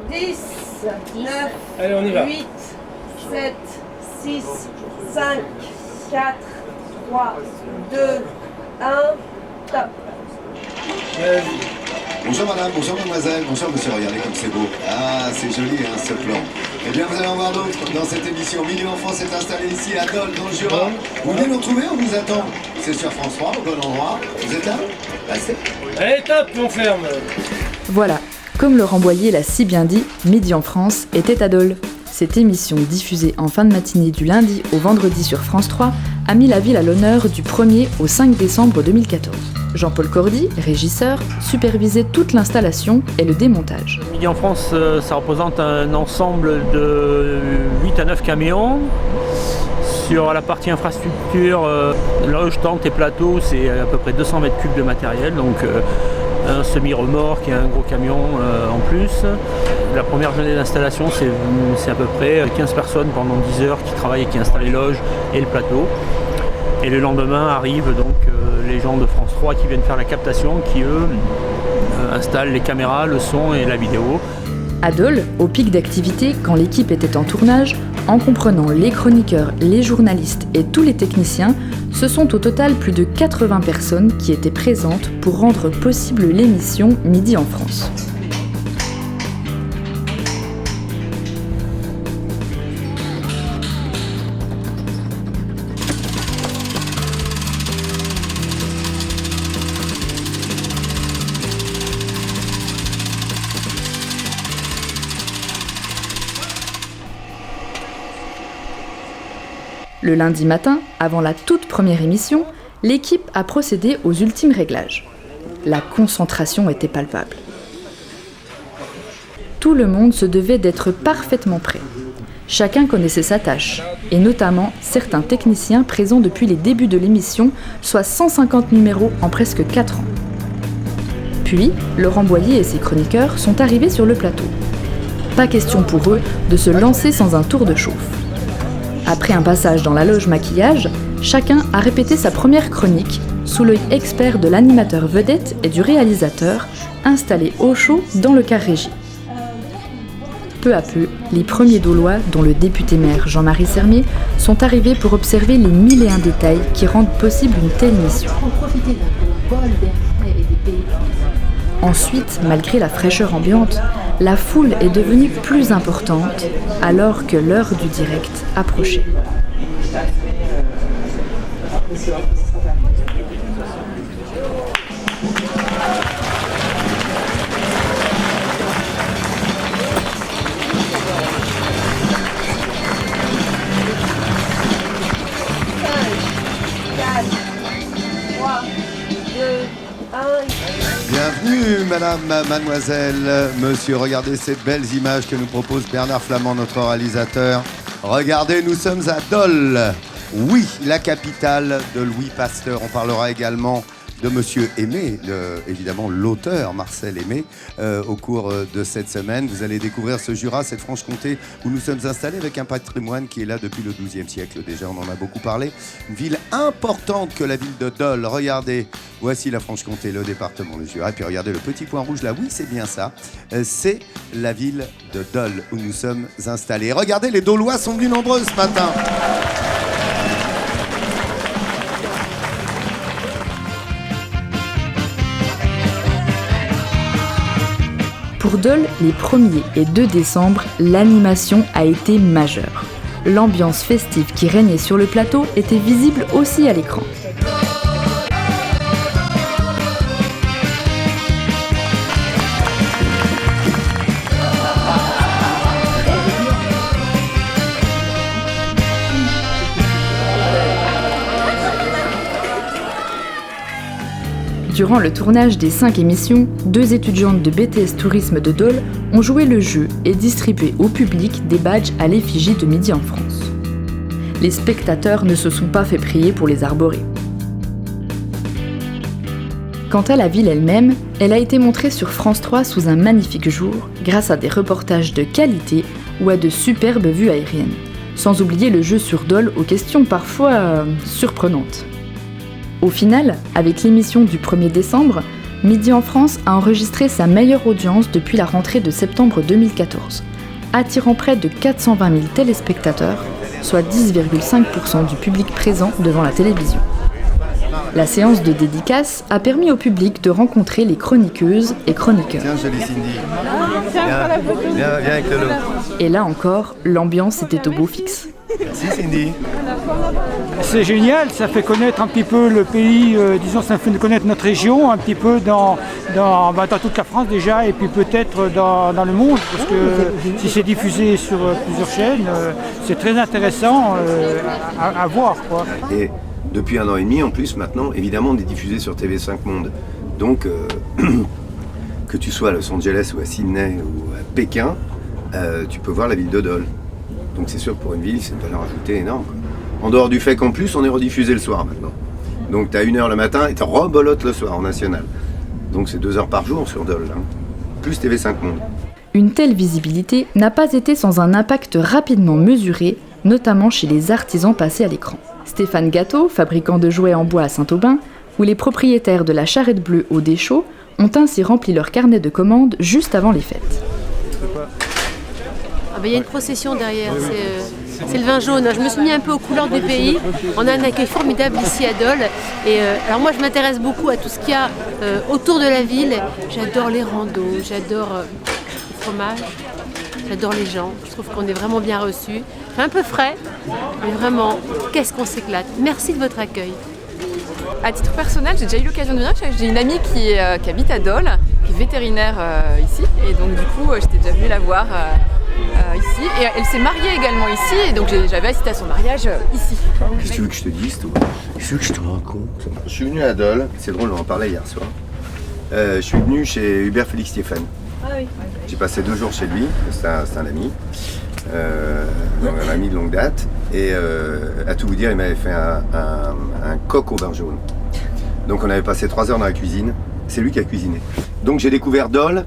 10, 9, Allez, on y va. 8, 7, 6, 5, 4, 3, 2, 1, top. Vas-y. Bonjour madame, bonjour mademoiselle, bonjour monsieur, regardez comme c'est beau. Ah, c'est joli hein, ce plan. Eh bien vous allez en voir d'autres dans cette émission. Midi en France est installé ici à Dole, dans le Jura. Vous venez nous retrouver, on vous attend. C'est sur France 3, au bon endroit. Vous êtes là? Passez. Allez, top, on ferme. Voilà, comme Laurent Boyer l'a si bien dit, Midi en France était à Dole. Cette émission, diffusée en fin de matinée du lundi au vendredi sur France 3, a mis la ville à l'honneur du 1er au 5 décembre 2014. Jean-Paul Cordy, régisseur, supervisait toute l'installation et le démontage. Midi en France, ça représente un ensemble de 8 à 9 camions. Sur la partie infrastructure, loge, tente et plateau, c'est à peu près 200 mètres cubes de matériel, donc un semi-remorque et un gros camion en plus. La première journée d'installation, c'est à peu près 15 personnes pendant 10 heures qui travaillent et qui installent les loges et le plateau. Et le lendemain arrivent donc les gens de France 3 qui viennent faire la captation, qui eux installent les caméras, le son et la vidéo. À Dole, au pic d'activité, quand l'équipe était en tournage, en comprenant les chroniqueurs, les journalistes et tous les techniciens, ce sont au total plus de 80 personnes qui étaient présentes pour rendre possible l'émission Midi en France. Le lundi matin, avant la toute première émission, l'équipe a procédé aux ultimes réglages. La concentration était palpable. Tout le monde se devait d'être parfaitement prêt. Chacun connaissait sa tâche, et notamment certains techniciens présents depuis les débuts de l'émission, soit 150 numéros en presque 4 ans. Puis, Laurent Boyer et ses chroniqueurs sont arrivés sur le plateau. Pas question pour eux de se lancer sans un tour de chauffe. Après un passage dans la loge maquillage, chacun a répété sa première chronique sous l'œil expert de l'animateur vedette et du réalisateur, installé au chaud dans le car régie. Peu à peu, les premiers Dolois, dont le député-maire Jean-Marie Sermier, sont arrivés pour observer les 1001 détails qui rendent possible une telle mission. Ensuite, malgré la fraîcheur ambiante, la foule est devenue plus importante alors que l'heure du direct approchait. Bienvenue madame, mademoiselle, monsieur, regardez ces belles images que nous propose Bernard Flamand, notre réalisateur. Regardez, nous sommes à Dole, oui, la capitale de Louis Pasteur. On parlera également de monsieur Aimé, évidemment l'auteur Marcel Aimé, au cours de cette semaine. Vous allez découvrir ce Jura, cette Franche-Comté où nous sommes installés avec un patrimoine qui est là depuis le XIIe siècle. Déjà, on en a beaucoup parlé. Une ville importante que la ville de Dole. Regardez, voici la Franche-Comté, le département du Jura. Et puis regardez le petit point rouge là, oui, c'est bien ça. C'est la ville de Dole où nous sommes installés. Regardez, les Dolois sont venus nombreux ce matin. Pour Dole, les 1er et 2 décembre, l'animation a été majeure. L'ambiance festive qui régnait sur le plateau était visible aussi à l'écran. Durant le tournage des 5 émissions, 2 étudiantes de BTS Tourisme de Dole ont joué le jeu et distribué au public des badges à l'effigie de Midi en France. Les spectateurs ne se sont pas fait prier pour les arborer. Quant à la ville elle-même, elle a été montrée sur France 3 sous un magnifique jour, grâce à des reportages de qualité ou à de superbes vues aériennes. Sans oublier le jeu sur Dole aux questions parfois surprenantes. Au final, avec l'émission du 1er décembre, Midi en France a enregistré sa meilleure audience depuis la rentrée de septembre 2014, attirant près de 420 000 téléspectateurs, soit 10,5% du public présent devant la télévision. La séance de dédicace a permis au public de rencontrer les chroniqueuses et chroniqueurs. Tiens, jolie Cindy. Viens avec Lolo. Et là encore, l'ambiance était au beau fixe. Merci Cindy. C'est génial, ça fait connaître un petit peu le pays, disons, ça fait connaître notre région un petit peu dans toute la France déjà, et puis peut-être dans le monde, parce que si c'est diffusé sur plusieurs chaînes, c'est très intéressant à voir, quoi. Et depuis 1 an et demi, en plus, maintenant, évidemment, on est diffusé sur TV5 Monde. Donc, que tu sois à Los Angeles ou à Sydney ou à Pékin, tu peux voir la ville de Dole. Donc c'est sûr que pour une ville, c'est une valeur ajoutée énorme, quoi. En dehors du fait qu'en plus, on est rediffusé le soir maintenant. Donc tu as 1h le matin et tu rebolotes le soir en national. Donc c'est 2 heures par jour sur Dole, hein. Plus TV5 Monde. Une telle visibilité n'a pas été sans un impact rapidement mesuré, notamment chez les artisans passés à l'écran. Stéphane Gâteau, fabricant de jouets en bois à Saint-Aubin, ou les propriétaires de la Charrette Bleue au Deschaux, ont ainsi rempli leur carnet de commandes juste avant les fêtes. Il y a une procession derrière, c'est le vin jaune. Je me suis mis un peu aux couleurs du pays. On a un accueil formidable ici à Dole. Et alors moi je m'intéresse beaucoup à tout ce qu'il y a autour de la ville. J'adore les randos, j'adore le fromage, j'adore les gens. Je trouve qu'on est vraiment bien reçus. C'est un peu frais, mais vraiment, qu'est-ce qu'on s'éclate. Merci de votre accueil. À titre personnel, j'ai déjà eu l'occasion de venir. J'ai une amie qui habite à Dole, qui est vétérinaire ici. Et donc du coup, j'étais déjà venue la voir ici. Et elle s'est mariée également ici. Et donc j'avais assisté à son mariage ici. Qu'est-ce que tu veux que je te dise, toi? Qu'est-ce que tu veux que je te raconte? Je suis venu à Dole, c'est drôle, on en parlait hier soir. Je suis venu chez Hubert Félix Stéphane. Ah oui. J'ai passé 2 jours chez lui, c'est un ami. Un ami de longue date, et à tout vous dire, il m'avait fait un coq au vin jaune. Donc on avait passé 3 heures dans la cuisine, c'est lui qui a cuisiné. Donc j'ai découvert Dole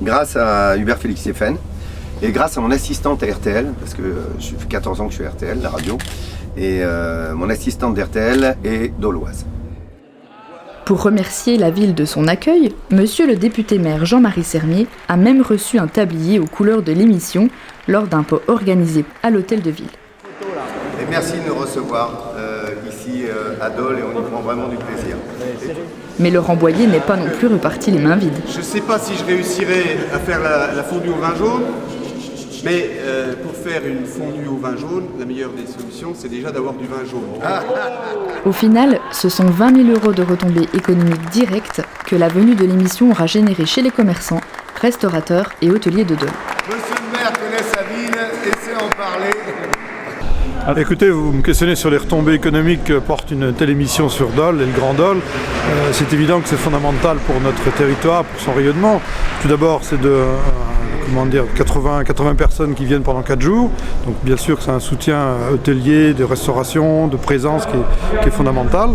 grâce à Hubert Félix Stéphane et grâce à mon assistante à RTL, parce que je suis 14 ans que je suis à RTL, la radio, et mon assistante d'RTL est doloise. Pour remercier la ville de son accueil, monsieur le député-maire Jean-Marie Sermier a même reçu un tablier aux couleurs de l'émission lors d'un pot organisé à l'hôtel de ville. Et merci de nous recevoir ici à Dole, et on y prend vraiment du plaisir. Mais Laurent Boyer n'est pas non plus reparti les mains vides. Je ne sais pas si je réussirai à faire la fondue au vin jaune, mais pour faire une fondue au vin jaune, la meilleure des solutions, c'est déjà d'avoir du vin jaune. Au final, ce sont 20 000 € de retombées économiques directes que la venue de l'émission aura généré chez les commerçants, restaurateurs et hôteliers de Dole. Monsieur le maire connaît sa ville et sait en parler. Écoutez, vous me questionnez sur les retombées économiques que porte une telle émission sur Dole et le Grand Dole. C'est évident que c'est fondamental pour notre territoire, pour son rayonnement. Tout d'abord, c'est de 80 personnes qui viennent pendant 4 jours. Donc bien sûr que c'est un soutien hôtelier, de restauration, de présence qui est fondamental.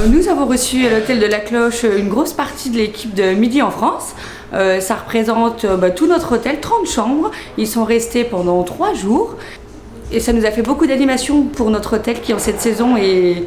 Nous avons reçu à l'hôtel de la Cloche une grosse partie de l'équipe de Midi en France. Ça représente tout notre hôtel, 30 chambres. Ils sont restés pendant 3 jours. Et ça nous a fait beaucoup d'animation pour notre hôtel qui en cette saison est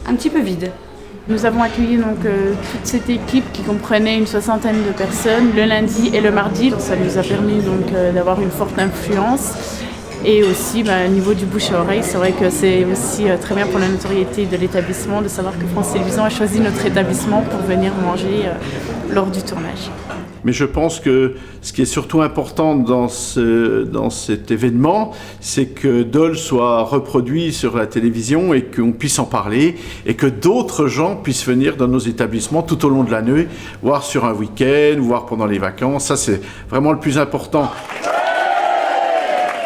un petit peu vide. Nous avons accueilli donc toute cette équipe qui comprenait une 60aine de personnes le lundi et le mardi. Ça nous a permis donc d'avoir une forte influence. Et aussi au niveau du bouche à oreille, c'est vrai que c'est aussi très bien pour la notoriété de l'établissement de savoir que France Télévisions a choisi notre établissement pour venir manger lors du tournage. Mais je pense que ce qui est surtout important dans cet événement, c'est que Dole soit reproduit sur la télévision et qu'on puisse en parler et que d'autres gens puissent venir dans nos établissements tout au long de l'année, voire sur un week-end, voire pendant les vacances. Ça, c'est vraiment le plus important.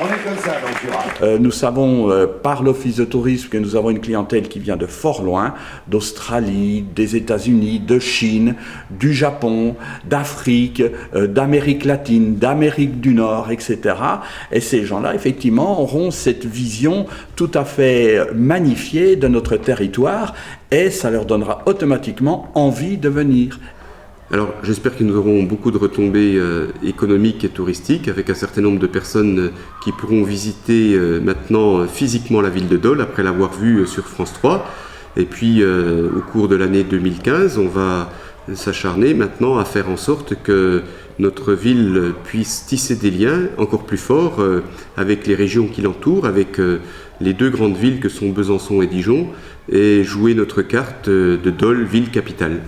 On est comme ça, donc, nous savons par l'Office de tourisme que nous avons une clientèle qui vient de fort loin, d'Australie, des États-Unis, de Chine, du Japon, d'Afrique, d'Amérique latine, d'Amérique du Nord, etc. Et ces gens-là, effectivement, auront cette vision tout à fait magnifiée de notre territoire et ça leur donnera automatiquement envie de venir. Alors j'espère que nous aurons beaucoup de retombées économiques et touristiques avec un certain nombre de personnes qui pourront visiter maintenant physiquement la ville de Dole après l'avoir vue sur France 3. Et puis au cours de l'année 2015, on va s'acharner maintenant à faire en sorte que notre ville puisse tisser des liens encore plus forts avec les régions qui l'entourent, avec les deux grandes villes que sont Besançon et Dijon, et jouer notre carte de Dole, ville capitale.